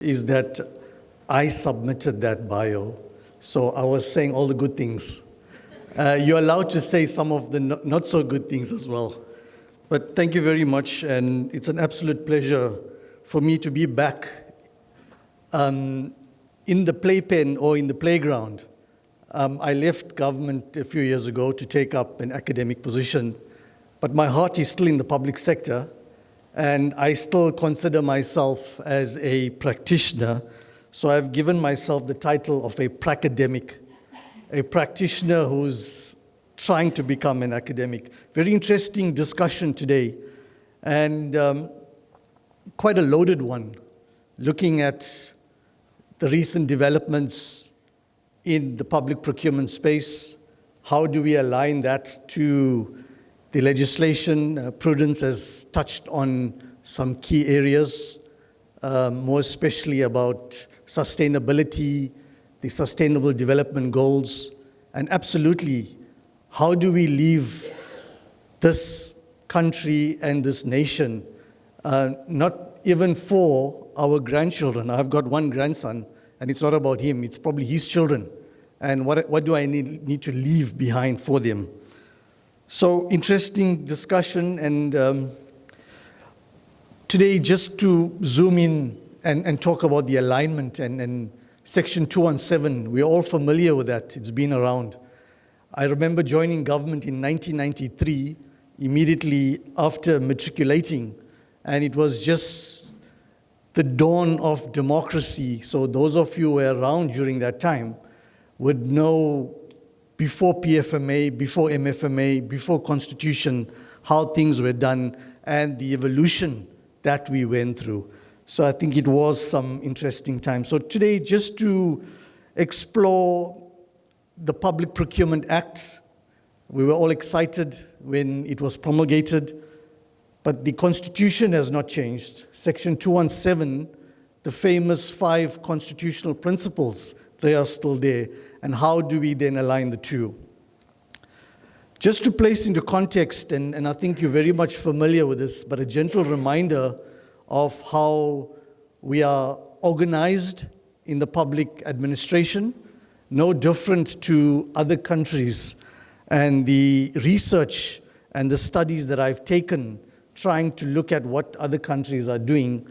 is that I submitted that bio. So I was saying all the good things. You're allowed to say some of the not so good things as well. But thank you very much, and it's an absolute pleasure for me to be back in the playpen or in the playground. I left government a few years ago to take up an academic position, but my heart is still in the public sector, and I still consider myself as a practitioner. So I've given myself the title of a pracademic, a practitioner who's trying to become an academic. Very interesting discussion today, and quite a loaded one, looking at the recent developments in the public procurement space. How do we align that to the legislation? Prudence has touched on some key areas, more especially about sustainability, the Sustainable Development Goals, and absolutely, how do we leave this country and this nation, not even for our grandchildren. I've got one grandson, and it's not about him, it's probably his children. And what do I need to leave behind for them? So interesting discussion, and today just to zoom in and talk about the alignment and Section 217, we're all familiar with that, it's been around. I remember joining government in 1993, immediately after matriculating, and it was just the dawn of democracy. So those of you who were around during that time would know, before PFMA, before MFMA, before Constitution, how things were done and the evolution that we went through. So I think it was some interesting time. So today, just to explore the Public Procurement Act, we were all excited when it was promulgated, but the Constitution has not changed. Section 217, the famous 5 constitutional principles, they are still there. And how do we then align the two? Just to place into context, and I think you're very much familiar with this, but a gentle reminder of how we are organized in the public administration, no different to other countries. And the research and the studies that I've taken trying to look at what other countries are doing,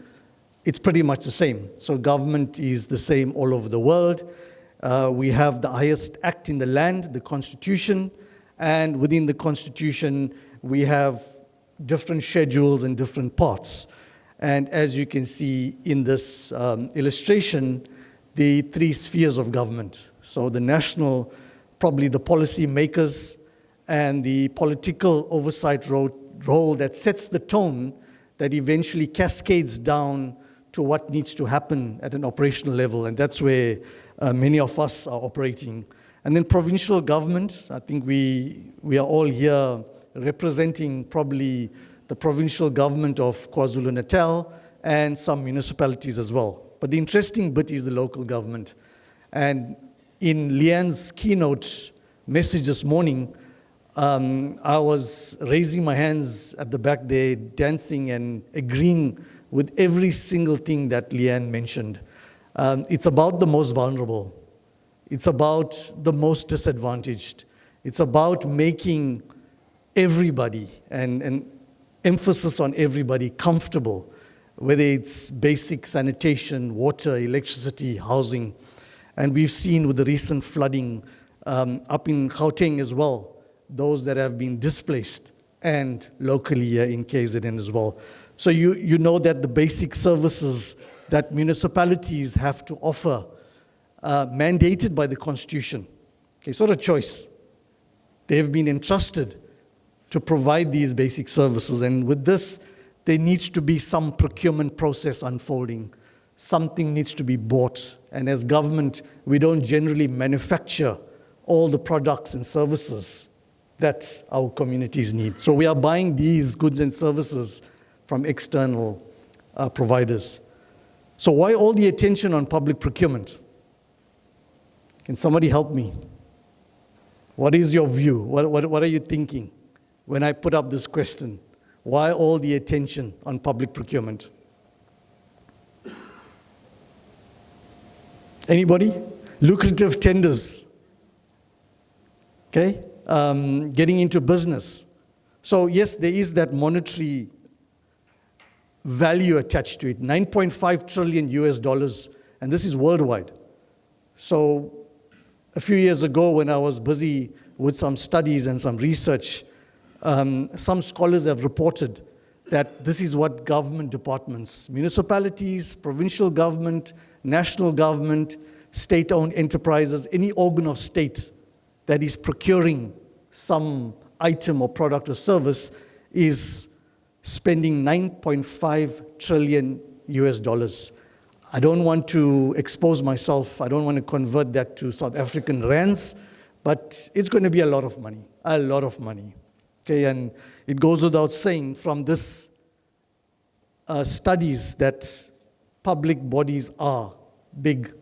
it's pretty much the same. So government is the same all over the world. We have the highest act in the land, the Constitution, and within the Constitution, we have different schedules and different parts. And as you can see in this illustration, the 3 spheres of government. So the national, probably the policy makers, and the political oversight role that sets the tone that eventually cascades down to what needs to happen at an operational level. And that's where many of us are operating. And then provincial government, I think we are all here representing probably the provincial government of KwaZulu-Natal and some municipalities as well. But the interesting bit is the local government. And in Leanne's keynote message this morning, I was raising my hands at the back there, dancing and agreeing with every single thing that Leanne mentioned. It's about the most vulnerable. It's about the most disadvantaged. It's about making everybody, and emphasis on everybody, comfortable, whether it's basic sanitation, water, electricity, housing. And we've seen with the recent flooding up in Gauteng as well, those that have been displaced, and locally here in KZN as well. So you know that the basic services that municipalities have to offer, mandated by the Constitution. Okay, it's not a choice. They have been entrusted to provide these basic services. And with this, there needs to be some procurement process unfolding. Something needs to be bought. And as government, we don't generally manufacture all the products and services that our communities need. So we are buying these goods and services from external providers. So why all the attention on public procurement? Can somebody help me? What is your view? What are you thinking when I put up this question? Why all the attention on public procurement? Anybody? Lucrative tenders. Okay? Getting into business. So yes, there is that monetary value attached to it. 9.5 trillion US dollars, and this is worldwide. So a few years ago when I was busy with some studies and some research, some scholars have reported that this is what government departments, municipalities, provincial government, national government, state-owned enterprises, any organ of state that is procuring some item or product or service is spending 9.5 trillion US dollars. I don't want to expose myself. I don't want to convert that to South African rands, but it's going to be a lot of money, a lot of money. Okay, and it goes without saying from this studies that public bodies are big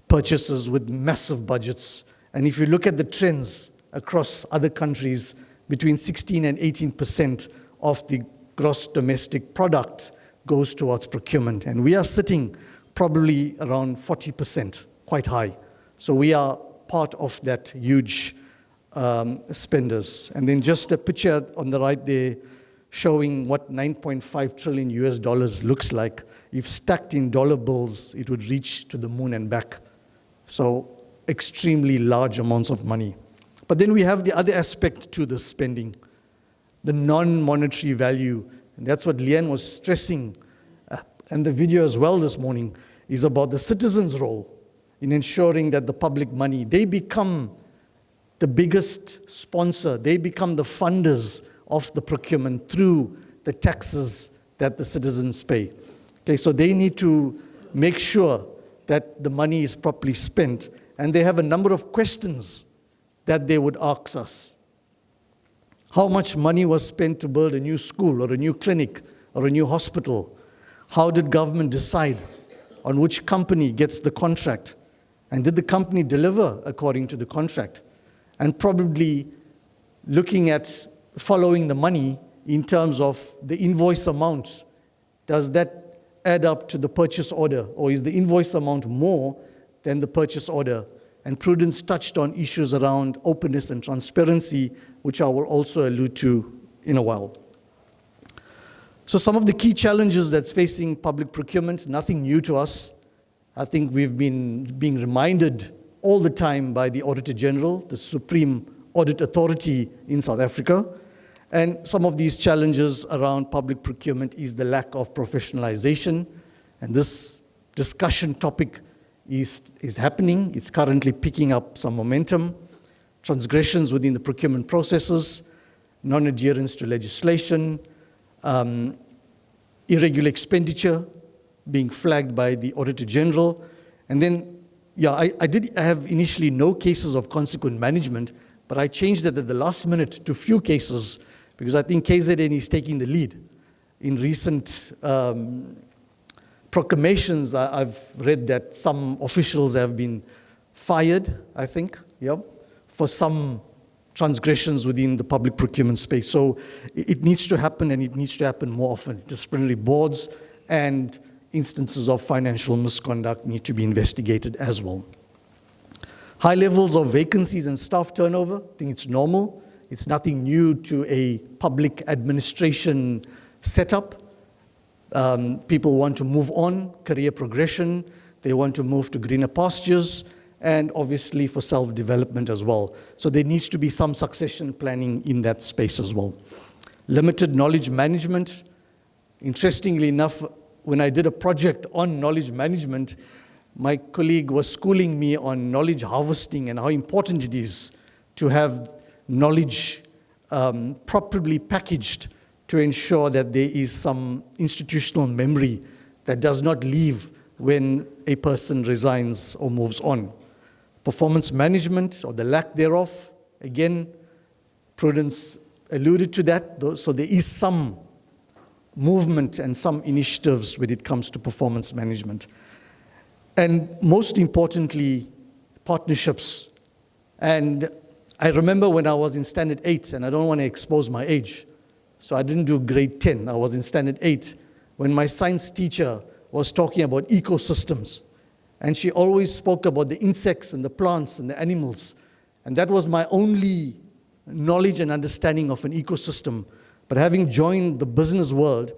purchasers with massive budgets. And if you look at the trends across other countries, between 16 and 18% of the gross domestic product goes towards procurement. And we are sitting probably around 40%, quite high. So we are part of that huge spenders. And then just a picture on the right there showing what 9.5 trillion US dollars looks like. If stacked in dollar bills, it would reach to the moon and back. So extremely large amounts of money. But then we have the other aspect to the spending, the non-monetary value. And that's what Leanne was stressing, and the video as well this morning, is about the citizens' role in ensuring that the public money, they become the biggest sponsor, they become the funders of the procurement through the taxes that the citizens pay. Okay, so they need to make sure that the money is properly spent, and they have a number of questions that they would ask us. How much money was spent to build a new school or a new clinic or a new hospital? How did government decide on which company gets the contract? And did the company deliver according to the contract? And probably looking at following the money in terms of the invoice amount. Does that add up to the purchase order, or is the invoice amount more than the purchase order? And Prudence touched on issues around openness and transparency, which I will also allude to in a while. So some of the key challenges that's facing public procurement, nothing new to us. I think we've been being reminded all the time by the Auditor General, the Supreme Audit Authority in South Africa. And some of these challenges around public procurement is the lack of professionalization. And this discussion topic is happening. It's currently picking up some momentum. Transgressions within the procurement processes, non-adherence to legislation, irregular expenditure being flagged by the Auditor General. And then, I have initially no cases of consequent management, but I changed that at the last minute to few cases because I think KZN is taking the lead. In recent proclamations, I've read that some officials have been fired, I think, for some transgressions within the public procurement space. So it needs to happen, and it needs to happen more often. Disciplinary boards and instances of financial misconduct need to be investigated as well. High levels of vacancies and staff turnover, I think it's normal. It's nothing new to a public administration setup. People want to move on, career progression. They want to move to greener pastures, and obviously for self-development as well. So there needs to be some succession planning in that space as well. Limited knowledge management. Interestingly enough, when I did a project on knowledge management, my colleague was schooling me on knowledge harvesting and how important it is to have knowledge properly packaged to ensure that there is some institutional memory that does not leave when a person resigns or moves on. Performance management, or the lack thereof, again, Prudence alluded to that, so there is some movement and some initiatives when it comes to performance management. And most importantly, partnerships. And I remember when I was in Standard 8, and I don't want to expose my age, so I didn't do grade 10, I was in Standard 8, when my science teacher was talking about ecosystems. And she always spoke about the insects and the plants and the animals. And that was my only knowledge and understanding of an ecosystem. But having joined the business world,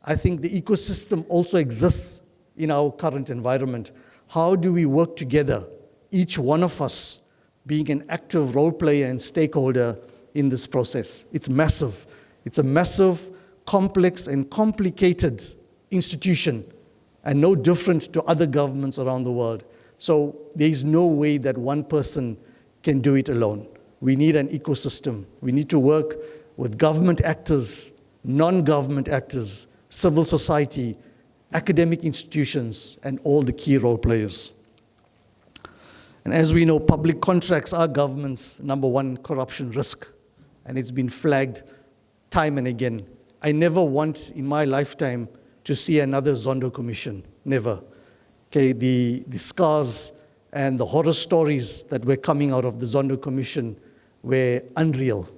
I think the ecosystem also exists in our current environment. How do we work together, each one of us being an active role player and stakeholder in this process? It's massive. It's a massive, complex, and complicated institution, and no different to other governments around the world. So there is no way that one person can do it alone. We need an ecosystem. We need to work with government actors, non-government actors, civil society, academic institutions, and all the key role players. And as we know, public contracts are government's number one corruption risk, and it's been flagged time and again. I never want in my lifetime to see another Zondo Commission, never. Okay, the scars and the horror stories that were coming out of the Zondo Commission were unreal.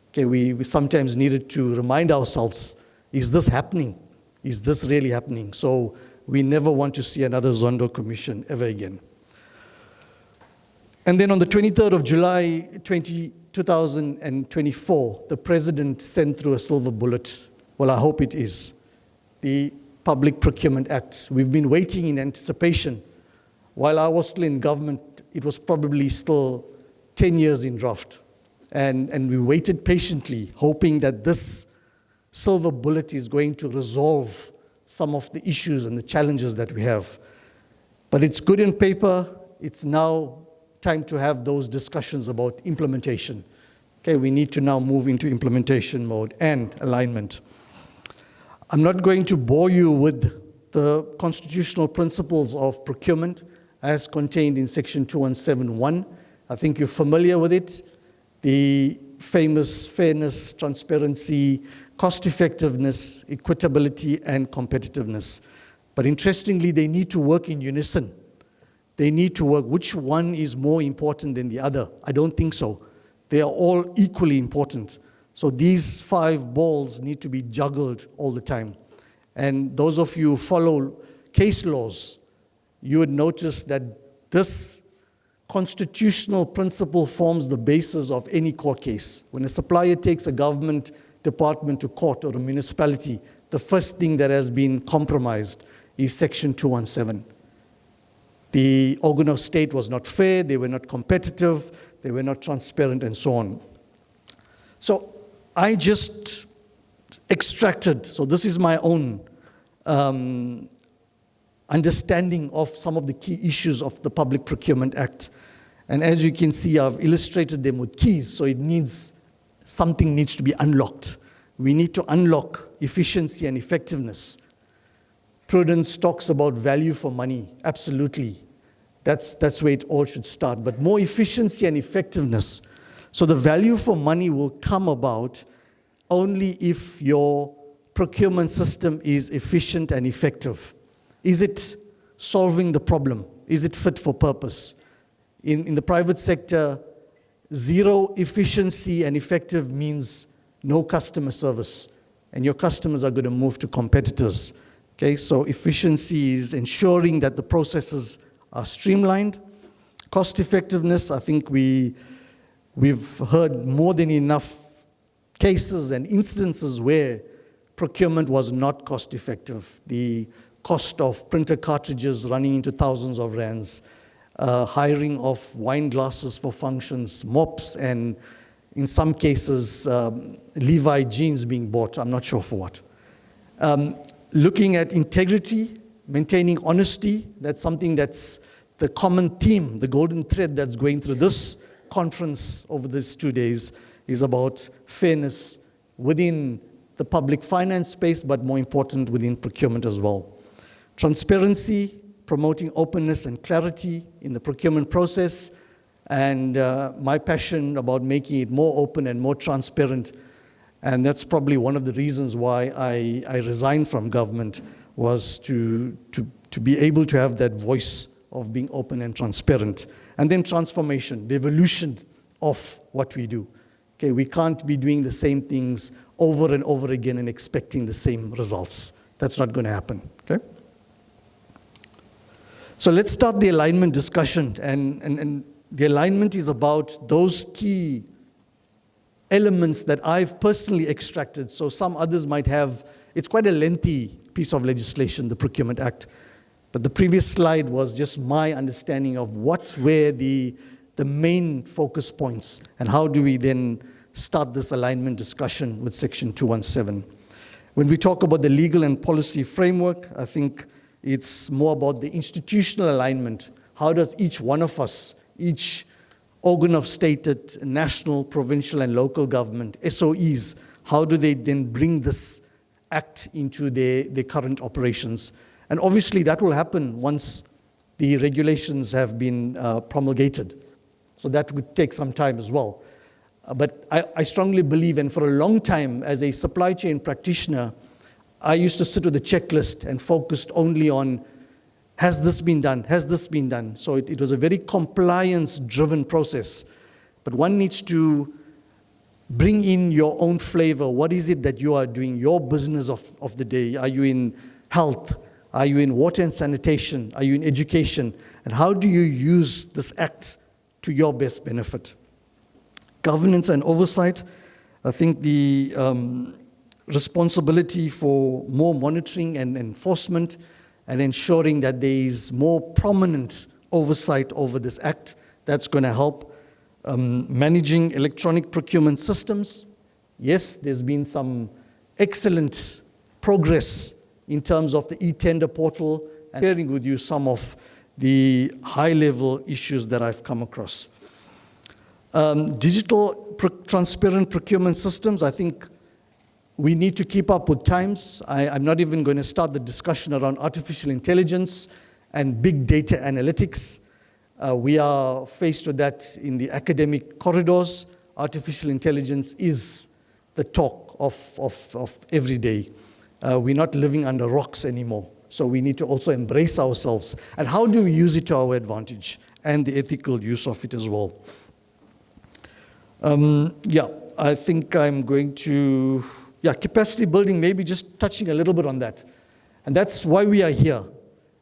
Okay, we sometimes needed to remind ourselves, is this happening? Is this really happening? So we never want to see another Zondo Commission ever again. And then on the 23rd of July 2024, the President sent through a silver bullet. Well, I hope it is. The Public Procurement Act. We've been waiting in anticipation. While I was still in government, it was probably still 10 years in draft. And we waited patiently, hoping that this silver bullet is going to resolve some of the issues and the challenges that we have. But it's good in paper. It's now time to have those discussions about implementation. Okay, we need to now move into implementation mode and alignment. I'm not going to bore you with the constitutional principles of procurement as contained in Section 2171. I think you're familiar with it. The famous fairness, transparency, cost-effectiveness, equitability, and competitiveness. But interestingly, they need to work in unison. They need to work. Which one is more important than the other? I don't think so. They are all equally important. So these 5 balls need to be juggled all the time. And those of you who follow case laws, you would notice that this constitutional principle forms the basis of any court case. When a supplier takes a government department to court or a municipality, the first thing that has been compromised is Section 217. The organ of state was not fair, they were not competitive, they were not transparent, and so on. So I just extracted, so this is my own understanding of some of the key issues of the Public Procurement Act. And as you can see, I've illustrated them with keys, so something needs to be unlocked. We need to unlock efficiency and effectiveness. Prudence talks about value for money, absolutely. That's where it all should start, but more efficiency and effectiveness. So the value for money will come about only if your procurement system is efficient and effective. Is it solving the problem? Is it fit for purpose? In the private sector, zero efficiency and effective means no customer service, and your customers are going to move to competitors. Okay, so efficiency is ensuring that the processes are streamlined. Cost effectiveness, I think we've heard more than enough cases and instances where procurement was not cost effective. The cost of printer cartridges running into thousands of rands, hiring of wine glasses for functions, mops, and in some cases, Levi jeans being bought, I'm not sure for what. Looking at integrity, maintaining honesty, that's something that's the common theme, the golden thread that's going through this conference over these 2 days is about fairness within the public finance space, but more important, within procurement as well. Transparency, promoting openness and clarity in the procurement process, and my passion about making it more open and more transparent. And that's probably one of the reasons why I resigned from government, was to be able to have that voice of being open and transparent. And then transformation, the evolution of what we do. Okay, we can't be doing the same things over and over again and expecting the same results. That's not going to happen, okay? So let's start the alignment discussion. And the alignment is about those key elements that I've personally extracted. So some others might have, it's quite a lengthy piece of legislation, the Procurement Act. But the previous slide was just my understanding of what were the main focus points and how do we then start this alignment discussion with Section 217. When we talk about the legal and policy framework, I think it's more about the institutional alignment. How does each one of us, each organ of state, national, provincial, and local government, SOEs, how do they then bring this act into their current operations? And obviously that will happen once the regulations have been promulgated. So that would take some time as well. But I strongly believe, and for a long time as a supply chain practitioner, I used to sit with a checklist and focused only on, has this been done? Has this been done? So it was a very compliance-driven process. But one needs to bring in your own flavor. What is it that you are doing, your business of the day? Are you in health? Are you in water and sanitation? Are you in education? And how do you use this act to your best benefit? Governance and oversight. I think the responsibility for more monitoring and enforcement and ensuring that there is more prominent oversight over this act, that's going to help. Managing electronic procurement systems. Yes, there's been some excellent progress in terms of the e-tender portal, and sharing with you some of the high-level issues that I've come across. Digital transparent procurement systems, I think we need to keep up with times. I'm not even going to start the discussion around artificial intelligence and big data analytics. We are faced with that in the academic corridors. Artificial intelligence is the talk of every day. We're not living under rocks anymore. So we need to also embrace ourselves. And how do we use it to our advantage? And the ethical use of it as well. I think I'm going to, capacity building, maybe just touching a little bit on that. And that's why we are here.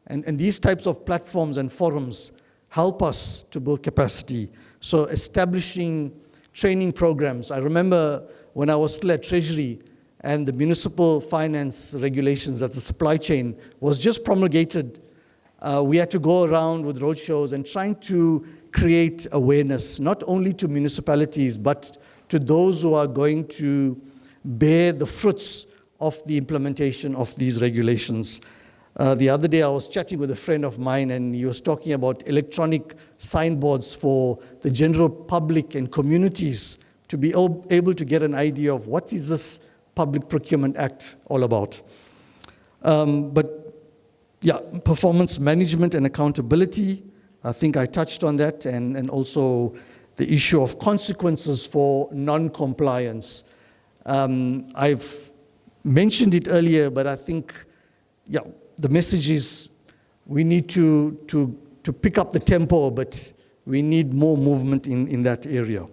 And these types of platforms and forums help us to build capacity. So establishing training programs. I remember when I was still at Treasury and the municipal finance regulations, that's the supply chain, was just promulgated. We had to go around with roadshows and trying to create awareness, not only to municipalities, but to those who are going to bear the fruits of the implementation of these regulations. The other day I was chatting with a friend of mine and he was talking about electronic signboards for the general public and communities to be able to get an idea of what is this Public Procurement Act all about. Performance management and accountability, I think I touched on that, and also the issue of consequences for non-compliance. I've mentioned it earlier, but I think, the message is we need to pick up the tempo, but we need more movement in that area.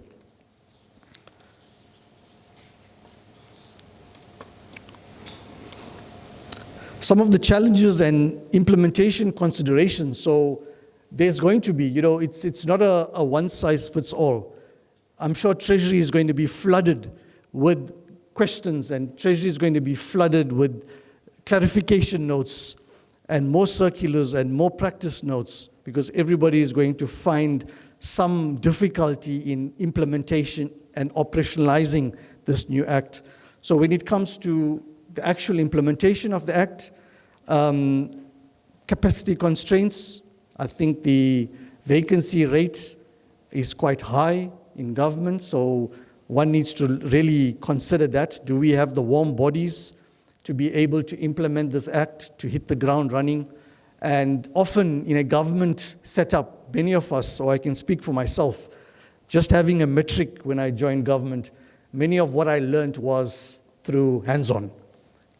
Some of the challenges and implementation considerations. So there's going to be, it's not a one-size-fits-all. I'm sure Treasury is going to be flooded with questions, and Treasury is going to be flooded with clarification notes and more circulars and more practice notes, because everybody is going to find some difficulty in implementation and operationalizing this new act. So when it comes to the actual implementation of the act, capacity constraints, I think the vacancy rate is quite high in government, so one needs to really consider that. Do we have the warm bodies to be able to implement this act, to hit the ground running? And often in a government setup, many of us, or I can speak for myself, just having a metric when I joined government, many of what I learned was through hands-on.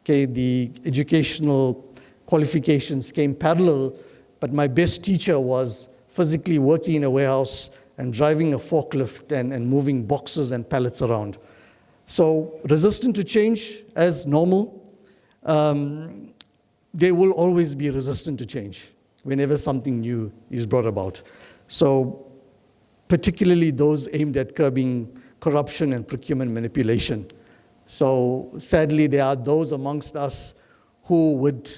Okay, the educational qualifications came parallel, but my best teacher was physically working in a warehouse and driving a forklift and moving boxes and pallets around. So resistant to change as normal. They will always be resistant to change. whenever something new is brought about. So particularly those aimed at curbing corruption and procurement manipulation. So sadly, there are those amongst us who would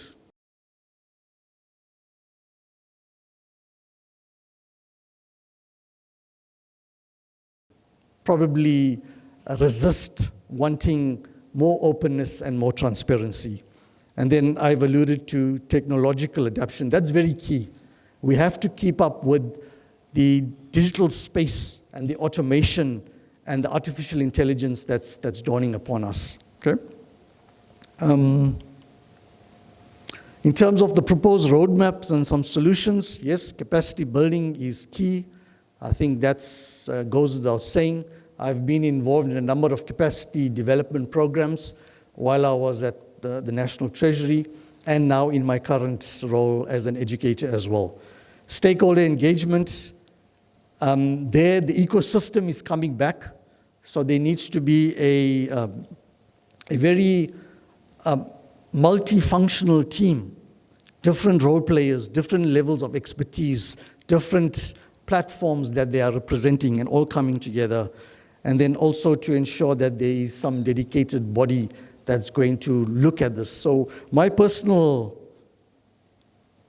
probably resist wanting more openness and more transparency. And then I've alluded to technological adoption. That's very key. We have to keep up with the digital space and the automation and the artificial intelligence that's dawning upon us. Okay? In terms of the proposed roadmaps and some solutions, yes, capacity building is key. I think that goes without saying. I've been involved in a number of capacity development programs while I was at the National Treasury and now in my current role as an educator as well. Stakeholder engagement, there the ecosystem is coming back, so there needs to be a very multifunctional team, different role players, different levels of expertise, different platforms that they are representing and all coming together. And then also to ensure that there is some dedicated body that's going to look at this. So my personal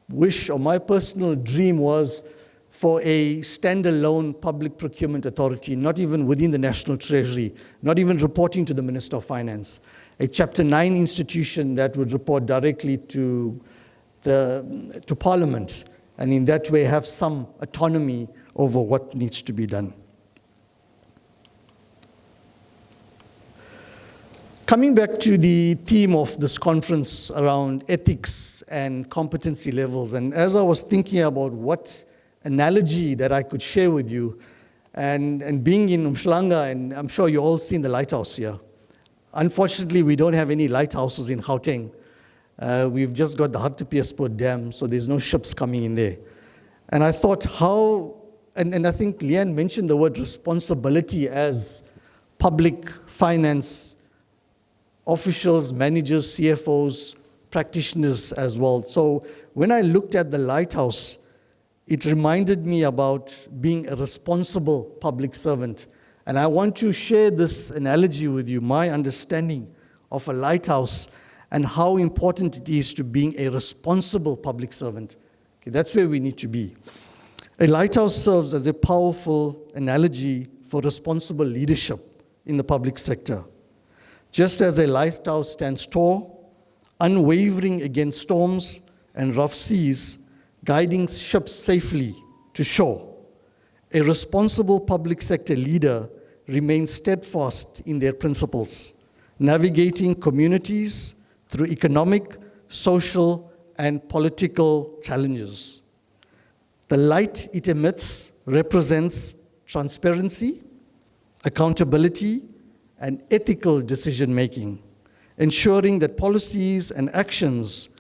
wish or my personal dream was for a standalone public procurement authority, not even within the National Treasury, not even reporting to the Minister of Finance, a Chapter 9 institution that would report directly to Parliament, and in that way have some autonomy over what needs to be done. Coming back to the theme of this conference around ethics and competency levels, and as I was thinking about what analogy that I could share with you, and being in Umhlanga, and I'm sure you all seen the lighthouse here. Unfortunately, we don't have any lighthouses in Gauteng. We've just got the Hartebeespoort Dam, so there's no ships coming in there. And I thought how, and I think Leanne mentioned the word responsibility as public finance officials, managers, CFOs, practitioners as well. So when I looked at the lighthouse, it reminded me about being a responsible public servant. And I want to share this analogy with you, my understanding of a lighthouse and how important it is to being a responsible public servant. Okay, that's where we need to be. A lighthouse serves as a powerful analogy for responsible leadership in the public sector. Just as a lighthouse stands tall, unwavering against storms and rough seas, guiding ships safely to shore, a responsible public sector leader remains steadfast in their principles, navigating communities through economic, social, and political challenges. The light it emits represents transparency, accountability, and ethical decision-making, ensuring that policies and actions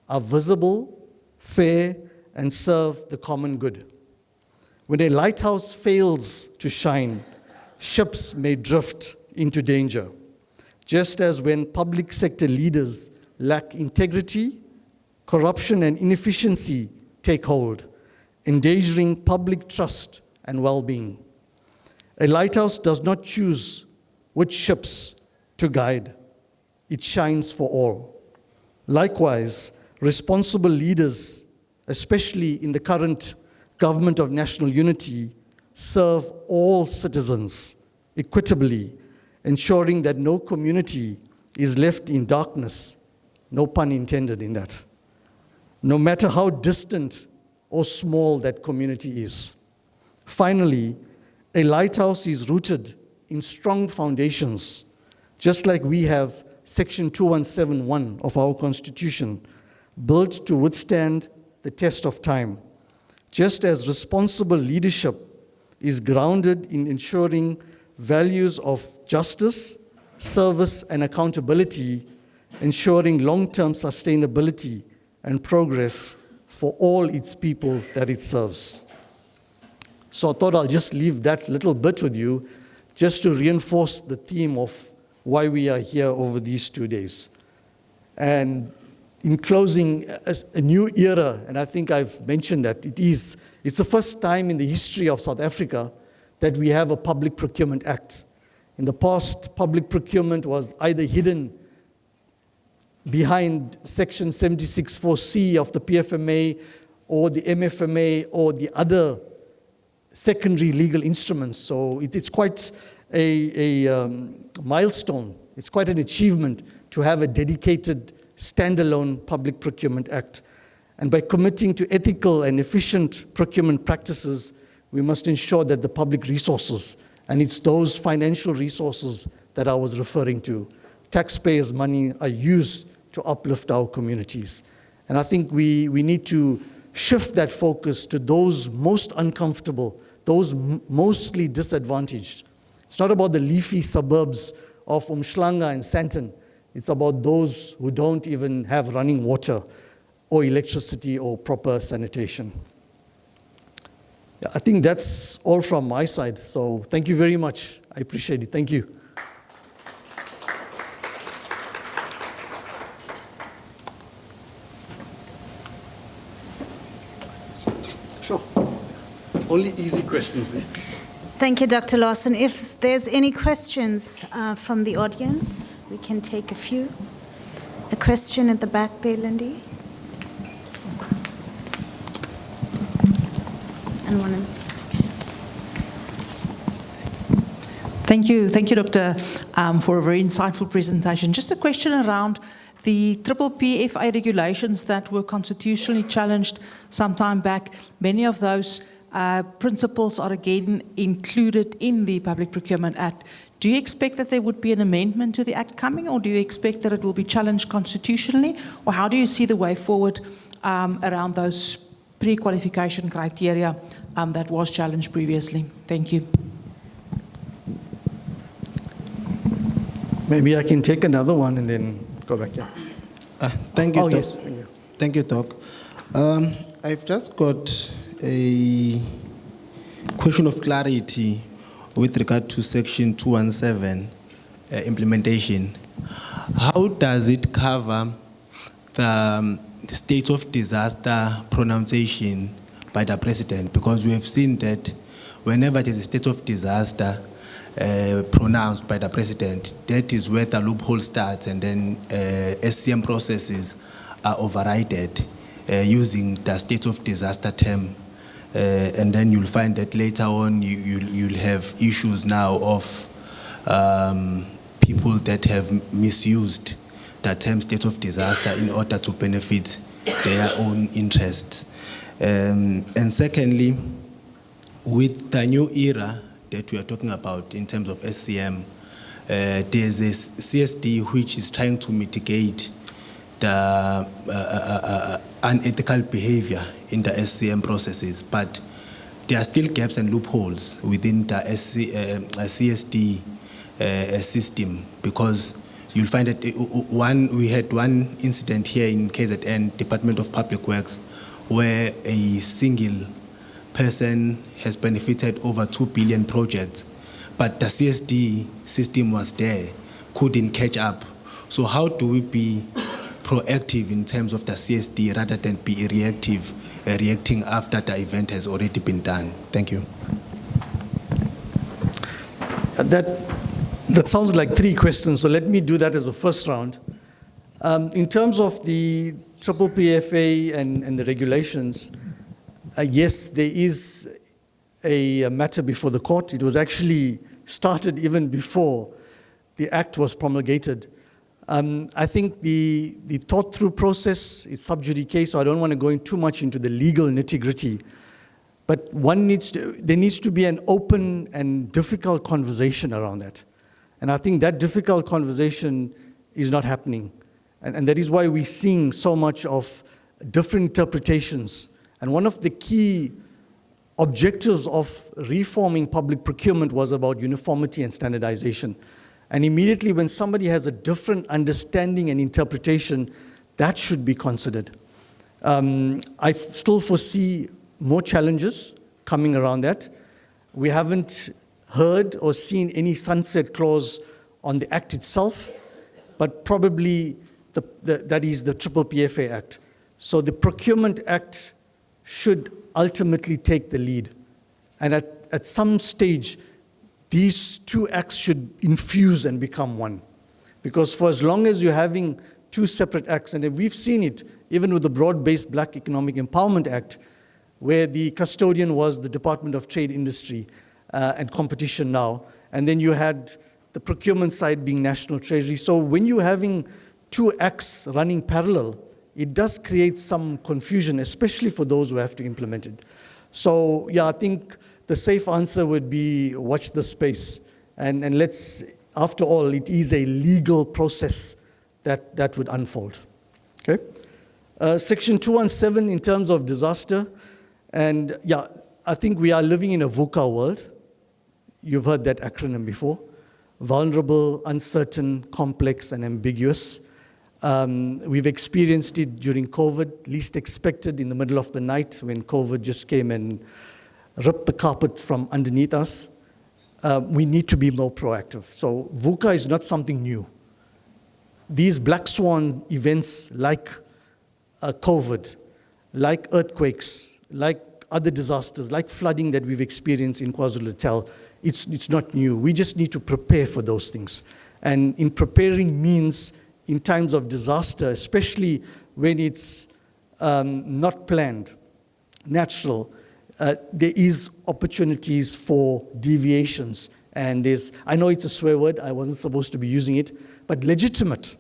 are visible, fair, and serve the common good. When a lighthouse fails to shine, ships may drift into danger, just as when public sector leaders lack integrity, corruption and inefficiency take hold, endangering public trust and well-being. A lighthouse does not choose which ships to guide. It shines for all. Likewise, responsible leaders, especially in the current government of national unity, serve all citizens equitably, ensuring that no community is left in darkness, no pun intended in that, no matter how distant or small that community is. Finally, a lighthouse is rooted in strong foundations, just like we have Section 2171 of our Constitution, built to withstand the test of time. Just as responsible leadership is grounded in ensuring values of justice, service, and accountability, ensuring long-term sustainability and progress for all its people that it serves. So I thought I'll just leave that little bit with you just to reinforce the theme of why we are here over these 2 days. And in closing, a new era, and I think I've mentioned that it's the first time in the history of South Africa that we have a Public Procurement Act. In the past, public procurement was either hidden behind Section 76(4)(c) of the PFMA or the MFMA or the other secondary legal instruments. So it's quite a milestone. It's quite an achievement to have a dedicated standalone Public Procurement Act. And by committing to ethical and efficient procurement practices, we must ensure that the public resources, and it's those financial resources that I was referring to, taxpayers' money, are used to uplift our communities. And I think we need to shift that focus to those most uncomfortable, those mostly disadvantaged. It's not about the leafy suburbs of Umhlanga and Sandton. It's about those who don't even have running water or electricity or proper sanitation. Yeah, I think that's all from my side. So thank you very much. I appreciate it. Thank you. Sure. Only easy questions. Thank you, Dr. Lawson. If there's any questions from the audience, we can take a few. A question at the back there, Lindy. And one in. Thank you, Doctor, for a very insightful presentation. Just a question around the PPPFA regulations that were constitutionally challenged some time back. Many of those principles are again included in the Public Procurement Act. Do you expect that there would be an amendment to the Act coming, or do you expect that it will be challenged constitutionally? Or how do you see the way forward around those pre-qualification criteria that was challenged previously? Thank you. Maybe I can take another one and then go back. Yeah. Thank you, Oh, Doc. yes. Thank you. Thank you, Doc. I've just got a question of clarity with regard to Section 217 implementation. How does it cover the state of disaster pronunciation by the President? Because we have seen that whenever there is a state of disaster pronounced by the President, that is where the loophole starts, and then SCM processes are overridden using the state of disaster term. And then you'll find that later on you'll have issues now of people that have misused the term state of disaster in order to benefit their own interests. And secondly, with the new era that we are talking about in terms of SCM, there's a CSD which is trying to mitigate the unethical behavior in the SCM processes, but there are still gaps and loopholes within the CSD system, because you'll find that we had one incident here in KZN, Department of Public Works, where a single person has benefited over 2 billion projects, but the CSD system was there, couldn't catch up. So how do we be proactive in terms of the CSD rather than be reactive, reacting after the event has already been done? Thank you. That sounds like 3 questions, so let me do that as a first round. In terms of the PPPFA and the regulations, yes, there is a matter before the court. It was actually started even before the Act was promulgated. I think the thought-through process is sub judice, so I don't want to go in too much into the legal nitty-gritty. But there needs to be an open and difficult conversation around that. And I think that difficult conversation is not happening. And that is why we're seeing so much of different interpretations. And one of the key objectives of reforming public procurement was about uniformity and standardization. And immediately when somebody has a different understanding and interpretation, that should be considered. I still foresee more challenges coming around that. We haven't heard or seen any sunset clause on the Act itself, but probably that is the Triple PFA Act. So the Procurement Act should ultimately take the lead. And at some stage, these two acts should infuse and become one. Because for as long as you're having two separate acts, and we've seen it even with the broad-based Black Economic Empowerment Act, where the custodian was the Department of Trade, Industry and Competition now, and then you had the procurement side being National Treasury. So when you're having two acts running parallel, it does create some confusion, especially for those who have to implement it. So yeah, I think the safe answer would be watch the space. And let's, after all, it is a legal process that would unfold. Okay? Section 217 in terms of disaster. And yeah, I think we are living in a VUCA world. You've heard that acronym before. Vulnerable, uncertain, complex, and ambiguous. We've experienced it during COVID, least expected in the middle of the night when COVID just came and ripped the carpet from underneath us. We need to be more proactive. So VUCA is not something new. These black swan events like COVID, like earthquakes, like other disasters, like flooding that we've experienced in KwaZulu-Natal, it's not new. We just need to prepare for those things. And in preparing means in times of disaster, especially when it's not planned, natural, there is opportunities for deviations. And I know it's a swear word, I wasn't supposed to be using it, but legitimate.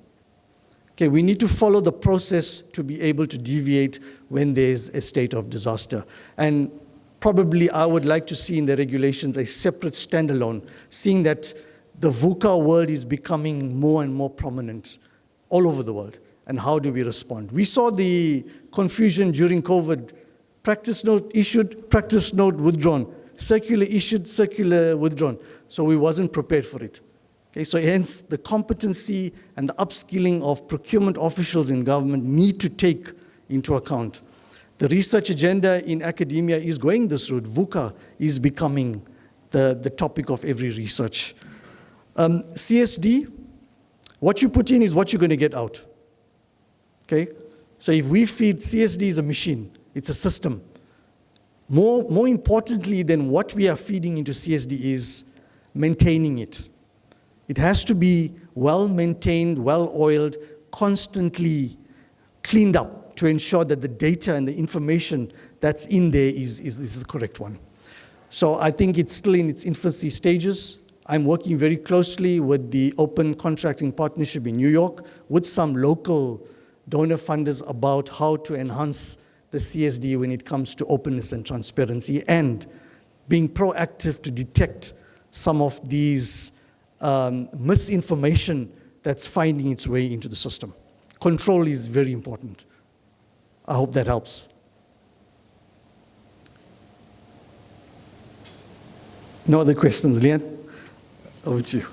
Okay, we need to follow the process to be able to deviate when there's a state of disaster. And probably I would like to see in the regulations a separate standalone, seeing that the VUCA world is becoming more and more prominent all over the world. And how do we respond? We saw the confusion during COVID. Practice note issued, practice note withdrawn. Circular issued, circular withdrawn. So we wasn't prepared for it. Okay, so hence the competency and the upskilling of procurement officials in government need to take into account. The research agenda in academia is going this route. VUCA is becoming the topic of every research. CSD, what you put in is what you're going to get out. Okay? So if we feed, CSD is a machine, it's a system. More importantly than what we are feeding into CSD is maintaining it. It has to be well maintained, well oiled, constantly cleaned up to ensure that the data and the information that's in there is the correct one. So I think it's still in its infancy stages. I'm working very closely with the Open Contracting Partnership in New York with some local donor funders about how to enhance the CSD when it comes to openness and transparency and being proactive to detect some of these misinformation that's finding its way into the system. Control is very important. I hope that helps. No other questions, Leanne? Over to you.